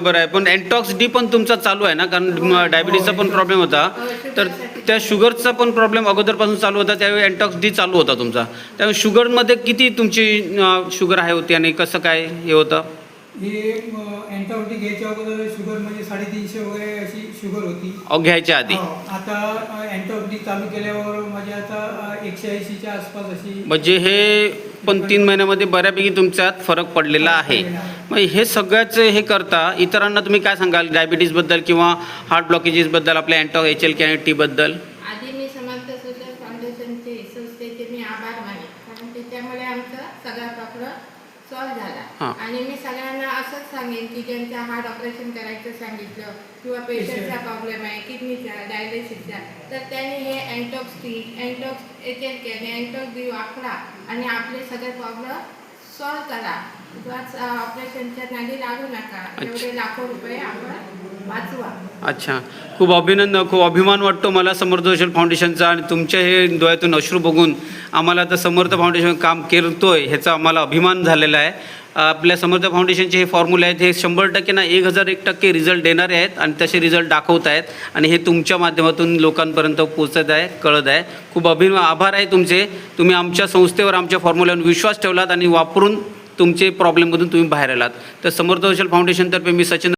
बरं आहे, पण एंटॉक्स डी पण तुमचा चालू आहे ना, कारण डायबिटीजचा पण प्रॉब्लेम होता, तर त्या शुगरचा पण प्रॉब्लेम अगोदरपासून चालू होता, त्यावेळी एंटॉक्स डी चालू होता तुमचा. त्यामुळे शुगरमध्ये किती तुमची शुगर आहे होती आणि कसं काय हे होतं? हे अँटीबायोटिक घ्यायच्या अगोदर शुगर म्हणजे 350 वगैरे अशी शुगर होती. घ्यायच्या आधी. आता अँटीबायोटिक चालू केल्यावर म्हणजे आता 180च्या आसपास अशी. म्हणजे हे पण 3 महिन्यामध्ये बऱ्यापैकी तुमच्यात फरक पडलेला आहे. मग हे सगळ्याच हे करता इतरांना तुम्ही काय सांगाल डायबिटीजबद्दल किंवा हार्ट ब्लॉकेजेसबद्दल, आपल्या HLK आणि टीबद्दल? आधी मी समर्थ सोशल फाउंडेशनचे संस्थेचे मी आभार माने, कारण त्याच्यामुळे आमचा सगळा प्रॉब्लेम सॉल्व्ह झाला. आणि मी सगळ्यांना असंच सांगेन की ज्यांच्या हार्ट ऑपरेशन करायचं सांगितलं किंवा पेशंटचा प्रॉब्लेम आहे किडनीचा, डायलिसिसचा, तर त्यांनी हे एंटॉक्स टी, एंटॉक्स HLK आणि एंटॉक्स डी वापरा आणि आपले सगळे प्रॉब्लेम सॉल्व्ह करा. उगाच ऑपरेशनच्या नादी लागू नका. एवढे लाखो रुपये आपण वाचवा. अच्छा, खूप अभिनंदन, खूप अभिमान वाटतो मला समर्थ सोशल फाउंडेशनचा, आणि तुमच्या हे डोळ्यातून अश्रू बघून आम्हाला आता समर्थ फाउंडेशन काम करतोय ह्याचा आम्हाला अभिमान झालेला आहे. आपल्या समर्थ फाउंडेशनचे हे फॉर्म्युले आहेत, हे 100% ना 1001% रिझल्ट देणारे आहेत आणि तसे रिझल्ट दाखवत आहेत, आणि हे तुमच्या माध्यमातून लोकांपर्यंत पोचत आहे, कळत आहे. खूप आभार आहे तुमचे. तुम्ही आमच्या संस्थेवर, आमच्या फॉर्म्युल्यावर विश्वास ठेवलात आणि वापरून तुमचे प्रॉब्लेममधून तुम्ही बाहेर आलात. तर समर्थ सोशल फाउंडेशनतर्फे मी सचिन